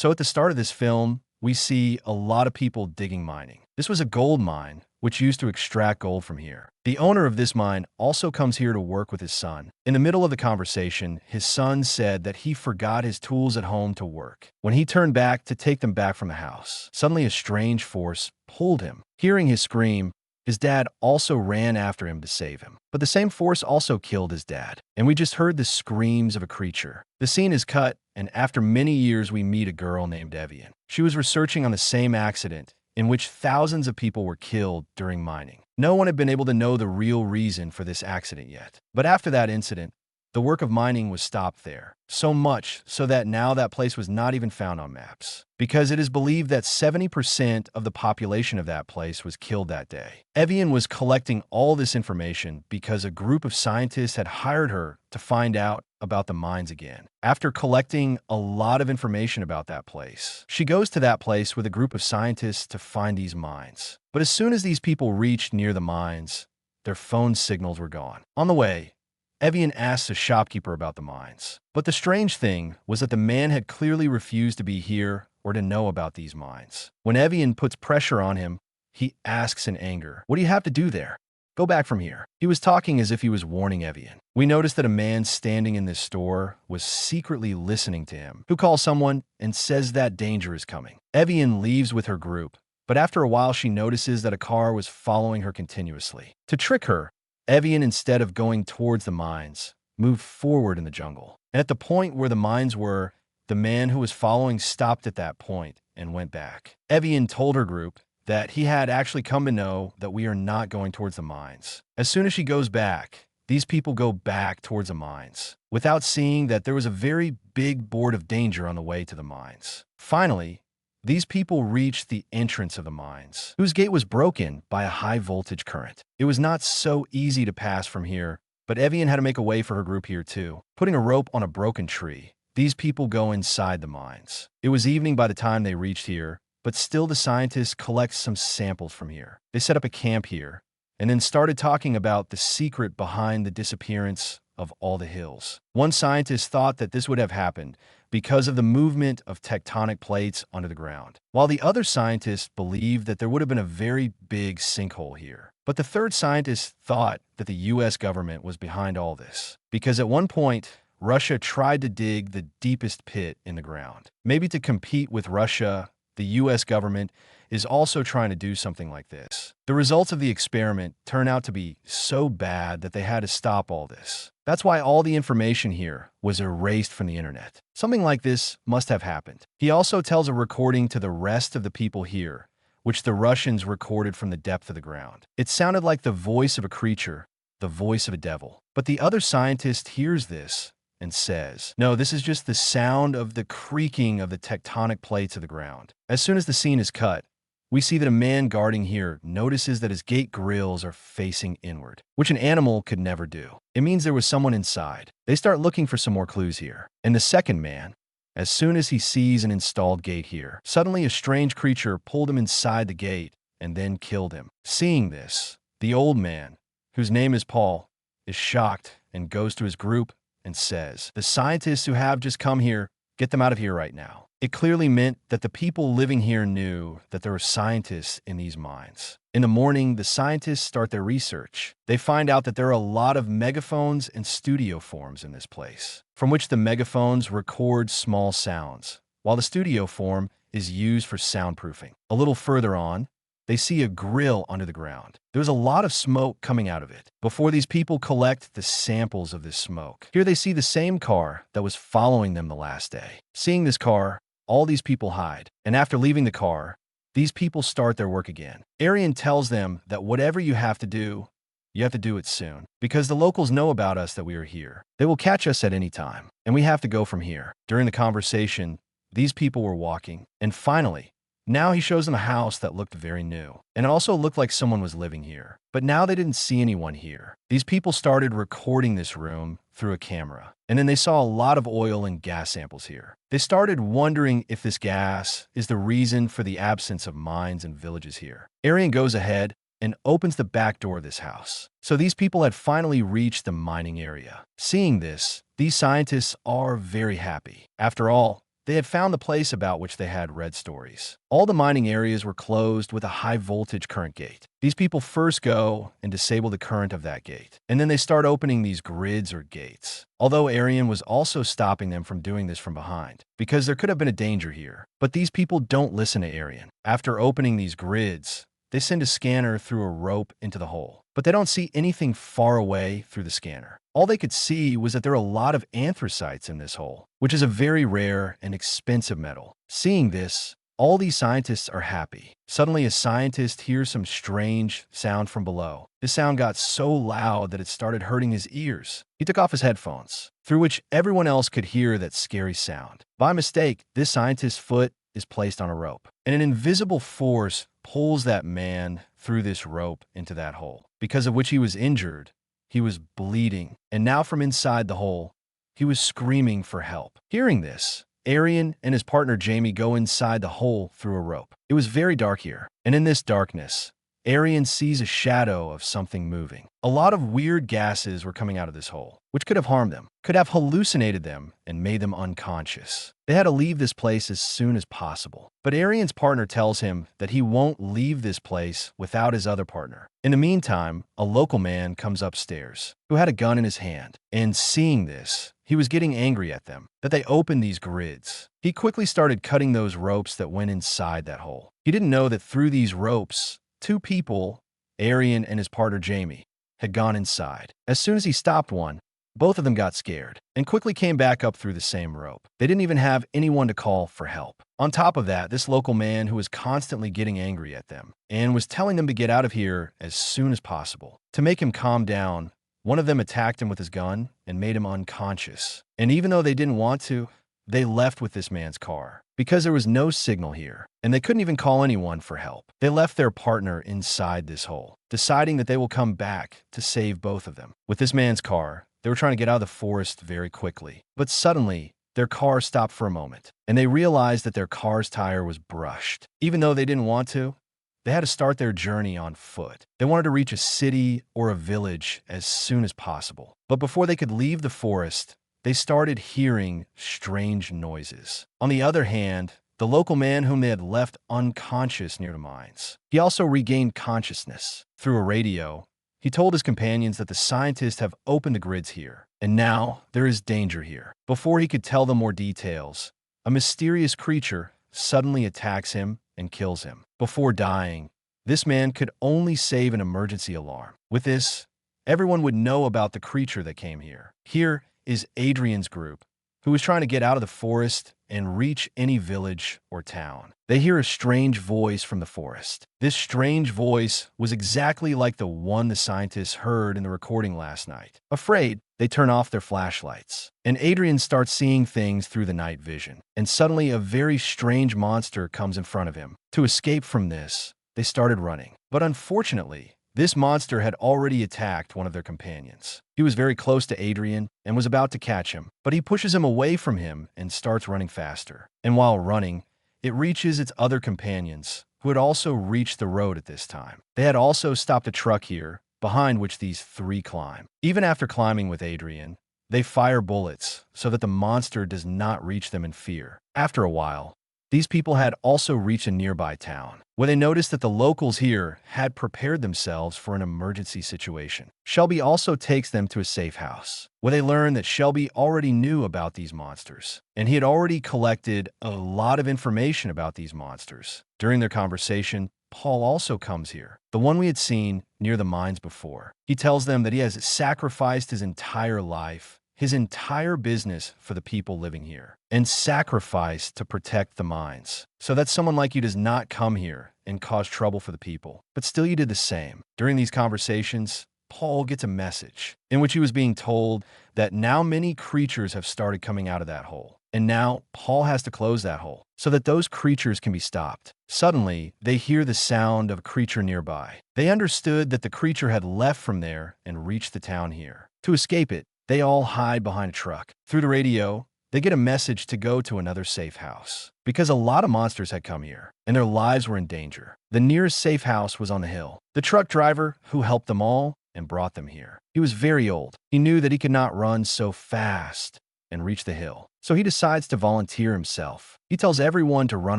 So at the start of this film, we see a lot of people digging mining. This was a gold mine, which used to extract gold from here. The owner of this mine also comes here to work with his son. In the middle of the conversation, his son said that he forgot his tools at home to work. When he turned back to take them back from the house, suddenly a strange force pulled him. Hearing his scream, his dad also ran after him to save him. But the same force also killed his dad, and we just heard the screams of a creature. The scene is cut, and after many years we meet a girl named Evian. She was researching on the same accident in which thousands of people were killed during mining. No one had been able to know the real reason for this accident yet. But after that incident, the work of mining was stopped there, so much so that now that place was not even found on maps, because it is believed that 70% of the population of that place was killed that day. Evian was collecting all this information because a group of scientists had hired her to find out about the mines again. After collecting a lot of information about that place, she goes to that place with a group of scientists to find these mines. But as soon as these people reached near the mines, their phone signals were gone. On the way, Evian asks a shopkeeper about the mines. But the strange thing was that the man had clearly refused to be here or to know about these mines. When Evian puts pressure on him, he asks in anger, "What do you have to do there? Go back from here." He was talking as if he was warning Evian. We noticed that a man standing in this store was secretly listening to him, who calls someone and says that danger is coming. Evian leaves with her group, but after a while she notices that a car was following her continuously. To trick her, Evian, instead of going towards the mines, moved forward in the jungle. And at the point where the mines were, the man who was following stopped at that point and went back. Evian told her group that he had actually come to know that we are not going towards the mines. As soon as she goes back, these people go back towards the mines, without seeing that there was a very big board of danger on the way to the mines. Finally, these people reached the entrance of the mines, whose gate was broken by a high-voltage current. It was not so easy to pass from here, but Evian had to make a way for her group here too. Putting a rope on a broken tree, these people go inside the mines. It was evening by the time they reached here, but still the scientists collect some samples from here. They set up a camp here, and then started talking about the secret behind the disappearance of all the hills. One scientist thought that this would have happened because of the movement of tectonic plates under the ground, while the other scientists believed that there would have been a very big sinkhole here. But the third scientist thought that the US government was behind all this, because at one point, Russia tried to dig the deepest pit in the ground. Maybe to compete with Russia, the US government is also trying to do something like this. The results of the experiment turn out to be so bad that they had to stop all this. That's why all the information here was erased from the internet. Something like this must have happened. He also tells a recording to the rest of the people here, which the Russians recorded from the depth of the ground. It sounded like the voice of a creature, the voice of a devil. But the other scientist hears this and says, "No, this is just the sound of the creaking of the tectonic plates of the ground." As soon as the scene is cut, we see that a man guarding here notices that his gate grills are facing inward, which an animal could never do. It means there was someone inside. They start looking for some more clues here. And the second man, as soon as he sees an installed gate here, suddenly a strange creature pulled him inside the gate and then killed him. Seeing this, the old man, whose name is Paul, is shocked and goes to his group and says, "The scientists who have just come here, get them out of here right now." It clearly meant that the people living here knew that there were scientists in these mines. In the morning, the scientists start their research. They find out that there are a lot of megaphones and studio forms in this place, from which the megaphones record small sounds, while the studio form is used for soundproofing. A little further on, they see a grill under the ground. There's a lot of smoke coming out of it before these people collect the samples of this smoke. Here they see the same car that was following them the last day. Seeing this car, all these people hide, and after leaving the car, these people start their work again. Arian tells them that whatever you have to do it soon, because the locals know about us that we are here. They will catch us at any time, and we have to go from here. During the conversation, these people were walking, and finally, now he shows them a house that looked very new, and it also looked like someone was living here. But now they didn't see anyone here. These people started recording this room through a camera, and then they saw a lot of oil and gas samples here. They started wondering if this gas is the reason for the absence of mines and villages here. Arian goes ahead and opens the back door of this house. So these people had finally reached the mining area. Seeing this, these scientists are very happy. After all, They had found the place about which they had read stories. All the mining areas were closed with a high-voltage current gate. These people first go and disable the current of that gate, and then they start opening these grids or gates. Although Arian was also stopping them from doing this from behind, because there could have been a danger here. But these people don't listen to Arian. After opening these grids, they send a scanner through a rope into the hole, but they don't see anything far away through the scanner. All they could see was that there are a lot of anthracites in this hole, which is a very rare and expensive metal. Seeing this, all these scientists are happy. Suddenly, a scientist hears some strange sound from below. The sound got so loud that it started hurting his ears. He took off his headphones, through which everyone else could hear that scary sound. By mistake, this scientist's foot is placed on a rope, and an invisible force pulls that man through this rope into that hole, because of which he was injured. He was bleeding, and now from inside the hole, he was screaming for help. Hearing this, Arian and his partner Jamie go inside the hole through a rope. It was very dark here, and in this darkness, Arian sees a shadow of something moving. A lot of weird gases were coming out of this hole, which could have harmed them, could have hallucinated them and made them unconscious. They had to leave this place as soon as possible. But Arian's partner tells him that he won't leave this place without his other partner. In the meantime, a local man comes upstairs, who had a gun in his hand, and seeing this, he was getting angry at them, that they opened these grids. He quickly started cutting those ropes that went inside that hole. He didn't know that through these ropes, two people, Arian and his partner Jamie, had gone inside. As soon as he stopped one, both of them got scared and quickly came back up through the same rope. They didn't even have anyone to call for help. On top of that, this local man who was constantly getting angry at them and was telling them to get out of here as soon as possible. To make him calm down, one of them attacked him with his gun and made him unconscious. And even though they didn't want to, they left with this man's car because there was no signal here, and they couldn't even call anyone for help. They left their partner inside this hole, deciding that they will come back to save both of them. With this man's car, they were trying to get out of the forest very quickly. But suddenly, their car stopped for a moment, and they realized that their car's tire was brushed. Even though they didn't want to, they had to start their journey on foot. They wanted to reach a city or a village as soon as possible. But before they could leave the forest, they started hearing strange noises. On the other hand, the local man whom they had left unconscious near the mines, he also regained consciousness. Through a radio, he told his companions that the scientists have opened the grids here, and now there is danger here. Before he could tell them more details, a mysterious creature suddenly attacks him and kills him. Before dying, this man could only save an emergency alarm. With this, everyone would know about the creature that came here. Here is Adrian's group, who was trying to get out of the forest and reach any village or town. They hear a strange voice from the forest. This strange voice was exactly like the one the scientists heard in the recording last night. Afraid, they turn off their flashlights, and Adrian starts seeing things through the night vision. And suddenly a very strange monster comes in front of him. To escape from this, they started running. But unfortunately, this monster had already attacked one of their companions. He was very close to Adrian and was about to catch him, but he pushes him away from him and starts running faster. And while running, it reaches its other companions, who had also reached the road at this time. They had also stopped a truck here, behind which these three climb. Even after climbing with Adrian, they fire bullets so that the monster does not reach them in fear. After a while, these people had also reached a nearby town, where they noticed that the locals here had prepared themselves for an emergency situation. Shelby also takes them to a safe house, where they learn that Shelby already knew about these monsters, and he had already collected a lot of information about these monsters. During their conversation, Paul also comes here, the one we had seen near the mines before. He tells them that he has sacrificed his entire life, his entire business for the people living here, and sacrificed to protect the mines, so that someone like you does not come here and cause trouble for the people. But still you did the same. During these conversations, Paul gets a message in which he was being told that now many creatures have started coming out of that hole. And now Paul has to close that hole so that those creatures can be stopped. Suddenly, they hear the sound of a creature nearby. They understood that the creature had left from there and reached the town here. To escape it, they all hide behind a truck. Through the radio, they get a message to go to another safe house, because a lot of monsters had come here, and their lives were in danger. The nearest safe house was on the hill. The truck driver, who helped them all and brought them here, he was very old. He knew that he could not run so fast and reach the hill. So he decides to volunteer himself. He tells everyone to run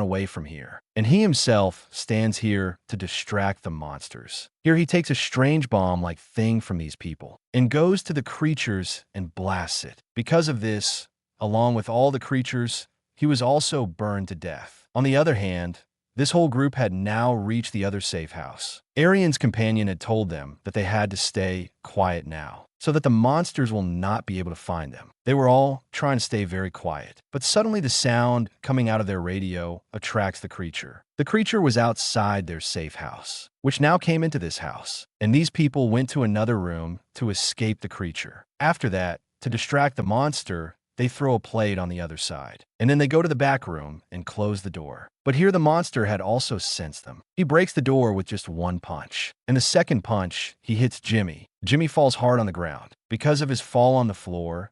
away from here, and he himself stands here to distract the monsters. Here he takes a strange bomb-like thing from these people and goes to the creatures and blasts it. Because of this, along with all the creatures, he was also burned to death. On the other hand, this whole group had now reached the other safe house. Arian's companion had told them that they had to stay quiet now, so that the monsters will not be able to find them. They were all trying to stay very quiet, but suddenly the sound coming out of their radio attracts the creature. The creature was outside their safe house, which now came into this house, and these people went to another room to escape the creature. After that, to distract the monster, they throw a plate on the other side, and then they go to the back room and close the door. But here the monster had also sensed them. He breaks the door with just one punch. In the second punch, he hits Jimmy. Jimmy falls hard on the ground. Because of his fall on the floor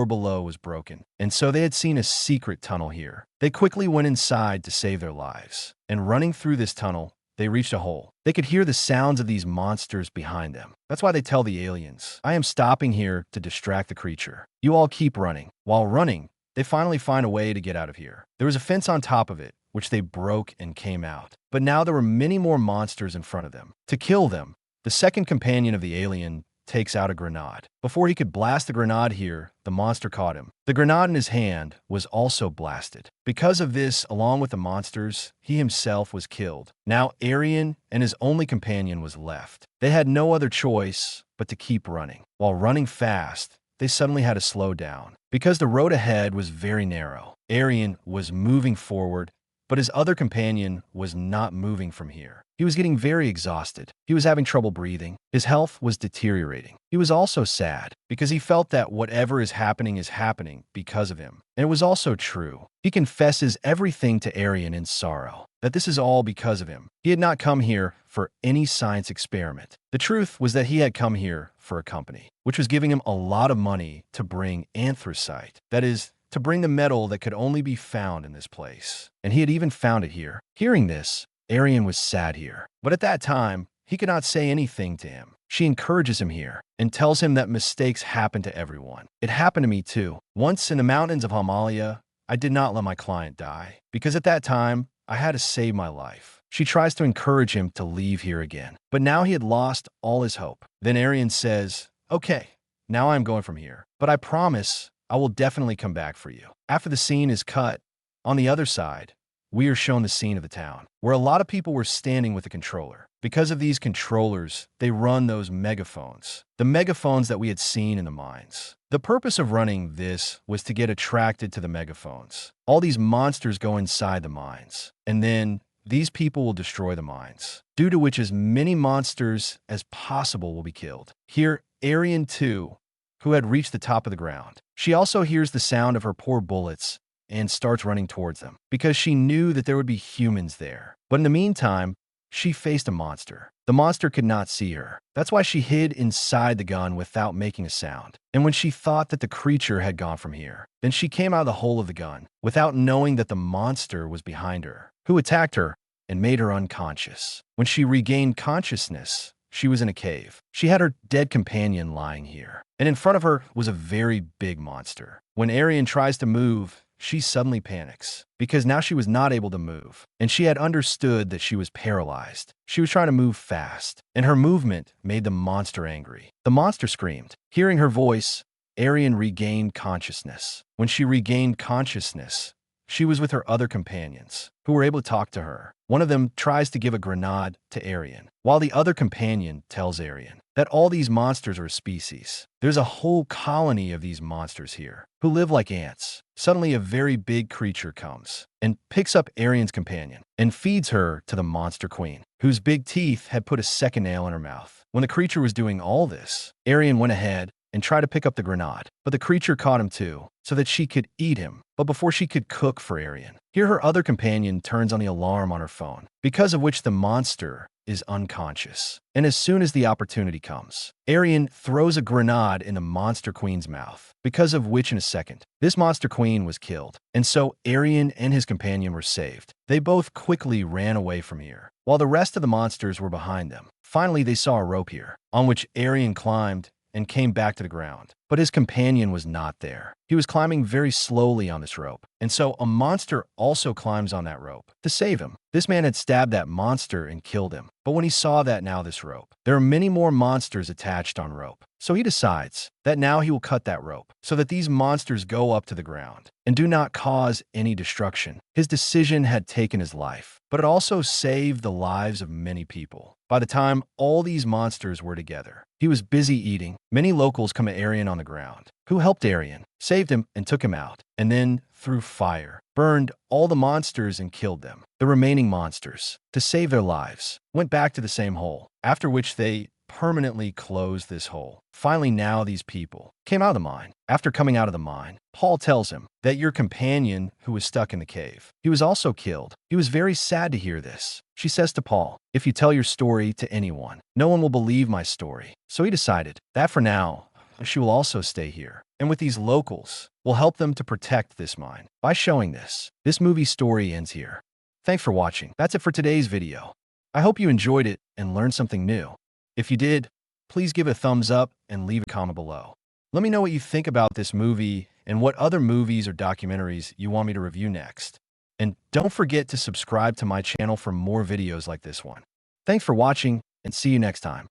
below was broken, and so they had seen a secret tunnel here. They quickly went inside to save their lives, and running through this tunnel, they reached a hole. They could hear the sounds of these monsters behind them. That's why they tell the aliens, "I am stopping here to distract the creature. You all keep running." While running, they finally find a way to get out of here. There was a fence on top of it, which they broke and came out. But now there were many more monsters in front of them. To kill them, the second companion of the alien takes out a grenade. Before he could blast the grenade here, the monster caught him. The grenade in his hand was also blasted. Because of this, along with the monsters, he himself was killed. Now Arian and his only companion was left. They had no other choice but to keep running. While running fast, they suddenly had to slow down, because the road ahead was very narrow. Arian was moving forward, but his other companion was not moving from here. He was getting very exhausted. He was having trouble breathing. His health was deteriorating. He was also sad because he felt that whatever is happening because of him. And it was also true. He confesses everything to Arian in sorrow, that this is all because of him. He had not come here for any science experiment. The truth was that he had come here for a company, which was giving him a lot of money to bring anthracite. That is, to bring the metal that could only be found in this place. And he had even found it here. Hearing this, Arian was sad here. But at that time, he could not say anything to him. She encourages him here and tells him that mistakes happen to everyone. It happened to me too. Once in the mountains of Himalaya, I did not let my client die, because at that time, I had to save my life. She tries to encourage him to leave here again. But now he had lost all his hope. Then Arian says, "Okay, now I'm going from here. But I promise I will definitely come back for you." After the scene is cut, on the other side, we are shown the scene of the town, where a lot of people were standing with the controller. Because of these controllers, they run those megaphones, the megaphones that we had seen in the mines. The purpose of running this was to get attracted to the megaphones. All these monsters go inside the mines, and then these people will destroy the mines, due to which as many monsters as possible will be killed. Here, Arian too, who had reached the top of the ground. She also hears the sound of her poor bullets and starts running towards them, because she knew that there would be humans there. But in the meantime, she faced a monster. The monster could not see her. That's why she hid inside the gun without making a sound. And when she thought that the creature had gone from here, then she came out of the hole of the gun, without knowing that the monster was behind her, who attacked her and made her unconscious. When she regained consciousness, she was in a cave. She had her dead companion lying here, and in front of her was a very big monster. When Arian tries to move, she suddenly panics, because now she was not able to move, and she had understood that she was paralyzed. She was trying to move fast, and her movement made the monster angry. The monster screamed. Hearing her voice, Arian regained consciousness. When she regained consciousness, she was with her other companions, who were able to talk to her. One of them tries to give a grenade to Arian, while the other companion tells Arian that all these monsters are a species. There's a whole colony of these monsters here, who live like ants. Suddenly, a very big creature comes and picks up Arian's companion and feeds her to the monster queen, whose big teeth had put a second nail in her mouth. When the creature was doing all this, Arian went ahead and tried to pick up the grenade, but the creature caught him too, so that she could eat him, but before she could cook for Arian. Here her other companion turns on the alarm on her phone, because of which the monster is unconscious. And as soon as the opportunity comes, Arian throws a grenade in the monster queen's mouth, because of which in a second, this monster queen was killed. And so Arian and his companion were saved. They both quickly ran away from here, while the rest of the monsters were behind them. Finally, they saw a rope here, on which Arian climbed and came back to the ground. But his companion was not there. He was climbing very slowly on this rope, and so a monster also climbs on that rope to save him. This man had stabbed that monster and killed him. But when he saw that now this rope, there are many more monsters attached on rope. So he decides that now he will cut that rope so that these monsters go up to the ground and do not cause any destruction. His decision had taken his life, but it also saved the lives of many people. By the time all these monsters were together, he was busy eating. Many locals come at Aryan on the ground, who helped Aryan, saved him, and took him out, and then, through fire, burned all the monsters and killed them. The remaining monsters, to save their lives, went back to the same hole, after which they permanently closed this hole. Finally, now these people came out of the mine. After coming out of the mine, Paul tells him that your companion who was stuck in the cave, he was also killed. He was very sad to hear this. She says to Paul, if you tell your story to anyone, no one will believe my story. So he decided that for now, she will also stay here. And with these locals, will help them to protect this mine. By showing this movie story ends here. Thanks for watching. That's it for today's video. I hope you enjoyed it and learned something new. If you did, please give a thumbs up and leave a comment below. Let me know what you think about this movie and what other movies or documentaries you want me to review next. And don't forget to subscribe to my channel for more videos like this one. Thanks for watching and see you next time.